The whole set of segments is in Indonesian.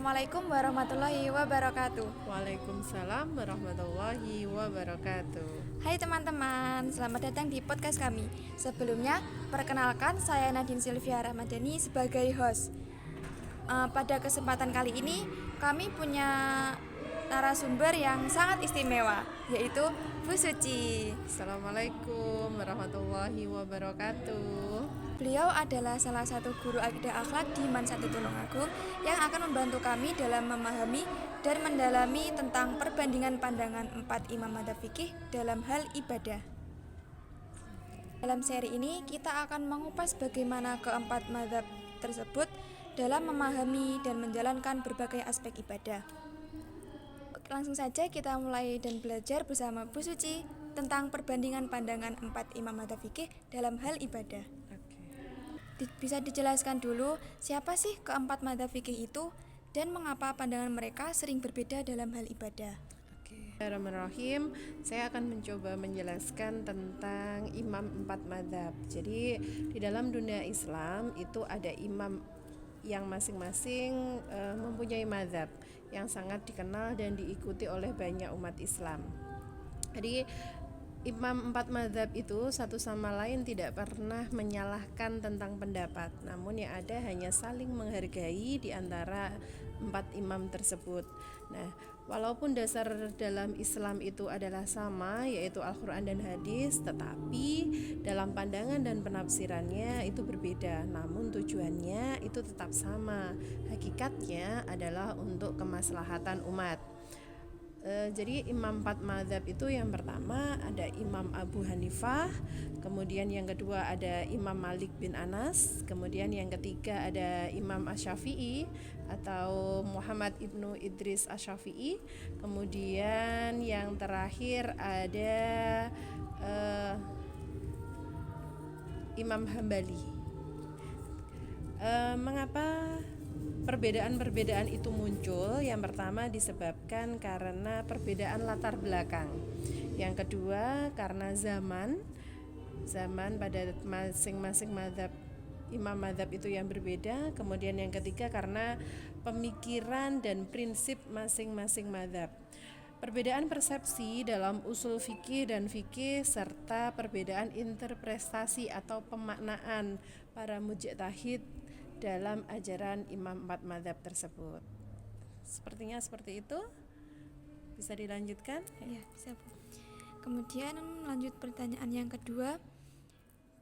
Assalamualaikum warahmatullahi wabarakatuh. Waalaikumsalam warahmatullahi wabarakatuh. Hai teman-teman, selamat datang di podcast kami. Sebelumnya, perkenalkan saya Nadine Sylvia Ramadhani sebagai host. Pada kesempatan kali ini, kami punya narasumber yang sangat istimewa, yaitu Bu Suci. Assalamualaikum warahmatullahi wabarakatuh. Beliau adalah salah satu guru akidah akhlak di Mansatu Tulungagung yang akan membantu kami dalam memahami dan mendalami tentang perbandingan pandangan 4 imam madzhab fikih dalam hal ibadah. Dalam seri ini kita akan mengupas bagaimana keempat madzhab tersebut dalam memahami dan menjalankan berbagai aspek ibadah. Langsung saja kita mulai dan belajar bersama Bu Suci tentang perbandingan pandangan 4 imam madzhab fikih dalam hal ibadah. Bisa dijelaskan dulu siapa sih keempat madzhab fikih itu dan mengapa pandangan mereka sering berbeda dalam hal ibadah? Bismillahirrahmanirrahim. Saya akan mencoba menjelaskan tentang imam 4 madzhab. Jadi di dalam dunia Islam itu ada imam yang masing-masing mempunyai madzhab yang sangat dikenal dan diikuti oleh banyak umat Islam. Jadi imam 4 madzhab itu satu sama lain tidak pernah menyalahkan tentang pendapat, namun yang ada hanya saling menghargai di antara 4 imam tersebut. Nah, walaupun dasar dalam Islam itu adalah sama, yaitu Al-Quran dan hadis, tetapi dalam pandangan dan penafsirannya itu berbeda, namun tujuannya itu tetap sama. Hakikatnya adalah untuk kemaslahatan umat. Jadi imam 4 madzhab itu yang pertama ada Imam Abu Hanifah, kemudian yang kedua ada Imam Malik bin Anas, kemudian yang ketiga ada Imam Asy-Syafi'i atau Muhammad ibnu Idris Asy-Syafi'i, kemudian yang terakhir ada Imam Hambali. Mengapa perbedaan-perbedaan itu muncul? Yang pertama disebabkan karena perbedaan latar belakang. Yang kedua karena zaman pada masing-masing madzhab, imam madzhab itu yang berbeda. Kemudian yang ketiga karena pemikiran dan prinsip masing-masing madzhab. Perbedaan persepsi dalam usul fikih dan fikih serta perbedaan interpretasi atau pemaknaan para mujtahid dalam ajaran imam 4 madzhab tersebut. Sepertinya seperti itu. Bisa dilanjutkan? Ya, bisa Bu. Kemudian lanjut pertanyaan yang kedua,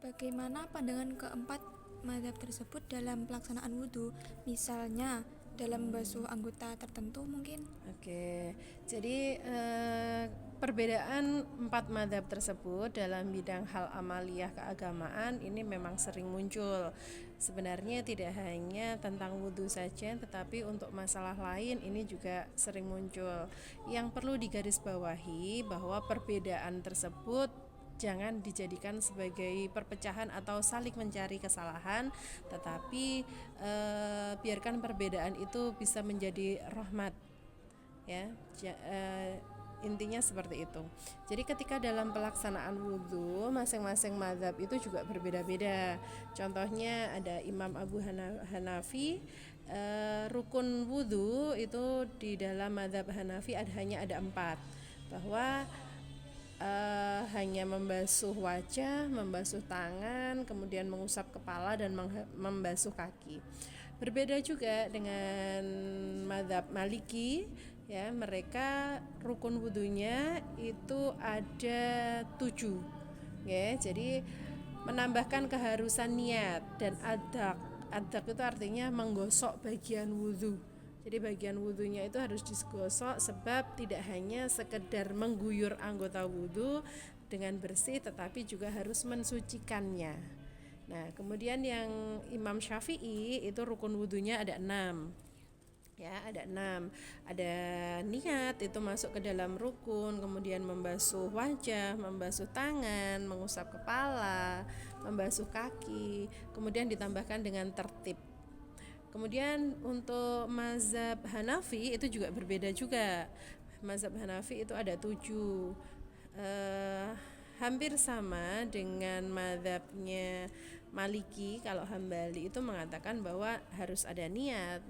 bagaimana pandangan keempat madzhab tersebut dalam pelaksanaan wudhu, misalnya dalam membasuh anggota tertentu mungkin? Oke, jadi perbedaan 4 madzhab tersebut dalam bidang hal amaliyah keagamaan ini memang sering muncul. Sebenarnya tidak hanya tentang wudhu saja, tetapi untuk masalah lain ini juga sering muncul. Yang perlu digarisbawahi bahwa perbedaan tersebut jangan dijadikan sebagai perpecahan atau saling mencari kesalahan, tetapi biarkan perbedaan itu bisa menjadi rahmat, ya. Intinya seperti itu. Jadi ketika dalam pelaksanaan wudhu, masing-masing mazhab itu juga berbeda-beda. Contohnya ada Imam Abu Hanafi, rukun wudhu itu di dalam mazhab Hanafi hanya ada 4, bahwa hanya membasuh wajah, membasuh tangan, kemudian mengusap kepala dan membasuh kaki. Berbeda juga dengan mazhab Maliki, ya, mereka rukun wudunya itu ada 7, ya. Jadi menambahkan keharusan niat dan adak. Adak itu artinya menggosok bagian wudu. Jadi bagian wudunya itu harus digosok, sebab tidak hanya sekedar mengguyur anggota wudu dengan bersih, tetapi juga harus mensucikannya. Nah, kemudian yang Imam Syafi'i itu rukun wudunya ada 6. Ya, ada 6. Ada niat itu masuk ke dalam rukun, kemudian membasuh wajah, membasuh tangan, mengusap kepala, membasuh kaki, kemudian ditambahkan dengan tertib. Kemudian untuk mazhab Hanafi itu juga berbeda juga. Mazhab Hanafi itu ada 7, hampir sama dengan mazhabnya Maliki, kalau Hambali itu mengatakan bahwa harus ada niat,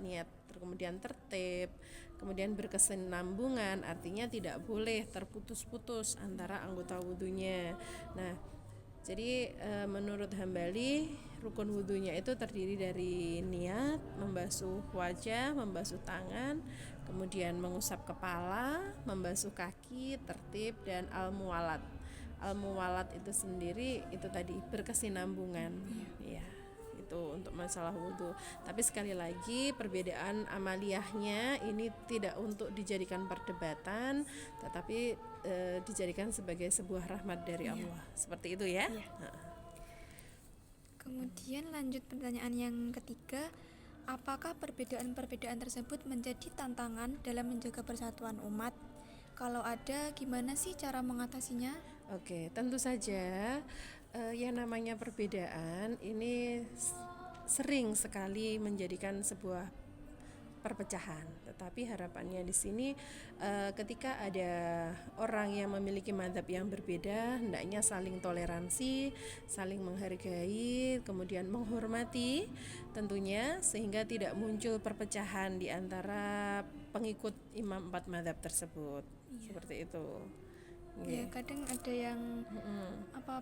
kemudian tertib, kemudian berkesinambungan, artinya tidak boleh terputus-putus antara anggota wudhunya. Nah, jadi menurut Hambali rukun wudhunya itu terdiri dari niat, membasuh wajah, membasuh tangan, kemudian mengusap kepala, membasuh kaki, tertib, dan al-muwalat. Al-muwalat itu sendiri itu tadi berkesinambungan, ya itu untuk masalah wudhu. Tapi sekali lagi perbedaan amaliyahnya ini tidak untuk dijadikan perdebatan, tetapi dijadikan sebagai sebuah rahmat dari Allah. Seperti itu ya. Kemudian lanjut pertanyaan yang ketiga, apakah perbedaan-perbedaan tersebut menjadi tantangan dalam menjaga persatuan umat? Kalau ada, gimana sih cara mengatasinya? Oke, tentu saja yang namanya perbedaan ini sering sekali menjadikan sebuah perpecahan. Tetapi harapannya di sini ketika ada orang yang memiliki mazhab yang berbeda, hendaknya saling toleransi, saling menghargai, kemudian menghormati tentunya, sehingga tidak muncul perpecahan di antara pengikut imam 4 mazhab tersebut. Seperti itu. Ya, kadang ada yang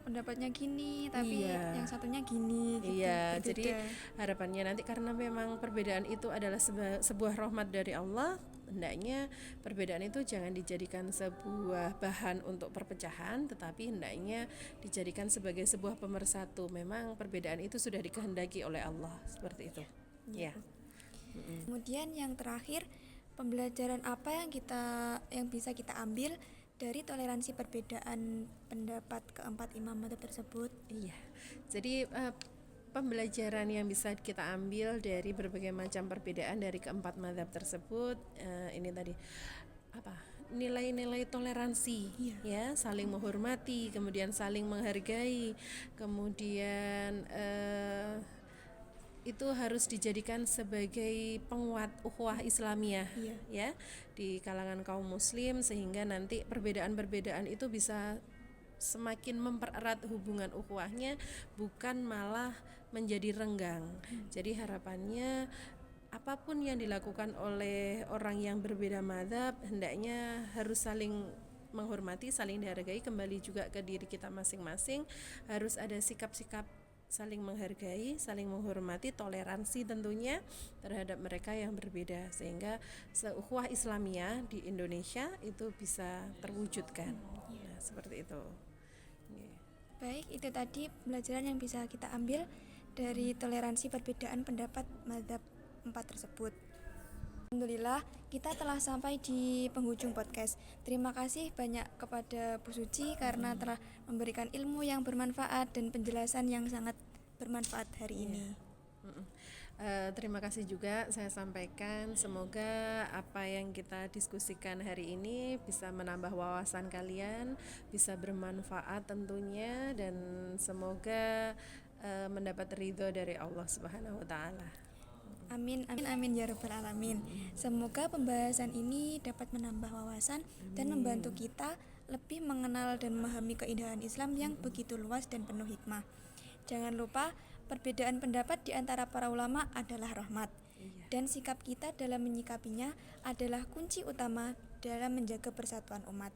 pendapatnya gini, tapi yang satunya gini gitu. Iya, berbeda. jadi harapannya nanti karena memang perbedaan itu adalah sebuah rahmat dari Allah, hendaknya perbedaan itu jangan dijadikan sebuah bahan untuk perpecahan, tetapi hendaknya dijadikan sebagai sebuah pemersatu. Memang perbedaan itu sudah dikehendaki oleh Allah, seperti itu. Ya. Kemudian yang terakhir, pembelajaran apa yang bisa kita ambil dari toleransi perbedaan pendapat keempat imam mazhab tersebut? Iya. Jadi pembelajaran yang bisa kita ambil dari berbagai macam perbedaan dari keempat mazhab tersebut, ini tadi nilai-nilai toleransi, ya, saling menghormati, kemudian saling menghargai, kemudian itu harus dijadikan sebagai penguat ukhuwah Islamiyah, ya, di kalangan kaum muslim, sehingga nanti perbedaan-perbedaan itu bisa semakin mempererat hubungan ukhuwahnya, bukan malah menjadi renggang. Jadi harapannya apapun yang dilakukan oleh orang yang berbeda mazhab, hendaknya harus saling menghormati, saling dihargai, kembali juga ke diri kita masing-masing, harus ada sikap-sikap saling menghargai, saling menghormati, toleransi tentunya terhadap mereka yang berbeda, sehingga ukhuwah Islamiyah di Indonesia itu bisa terwujudkan. Nah, seperti itu. Baik, itu tadi pembelajaran yang bisa kita ambil dari toleransi perbedaan pendapat mazhab 4 tersebut. Alhamdulillah, kita telah sampai di penghujung podcast. Terima kasih banyak kepada Bu Suci karena telah memberikan ilmu yang bermanfaat dan penjelasan yang sangat bermanfaat hari ini. Terima kasih juga saya sampaikan, semoga apa yang kita diskusikan hari ini bisa menambah wawasan kalian, bisa bermanfaat tentunya, dan semoga mendapat ridho dari Allah Subhanahu wa Ta'ala. Amin, amin, amin ya rabbal alamin. Semoga pembahasan ini dapat menambah wawasan dan membantu kita lebih mengenal dan memahami keindahan Islam yang begitu luas dan penuh hikmah. Jangan lupa, perbedaan pendapat di antara para ulama adalah rahmat, dan sikap kita dalam menyikapinya adalah kunci utama dalam menjaga persatuan umat.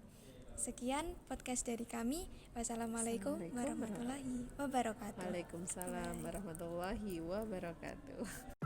Sekian podcast dari kami. Wassalamualaikum warahmatullahi wabarakatuh. Waalaikumsalam warahmatullahi wabarakatuh.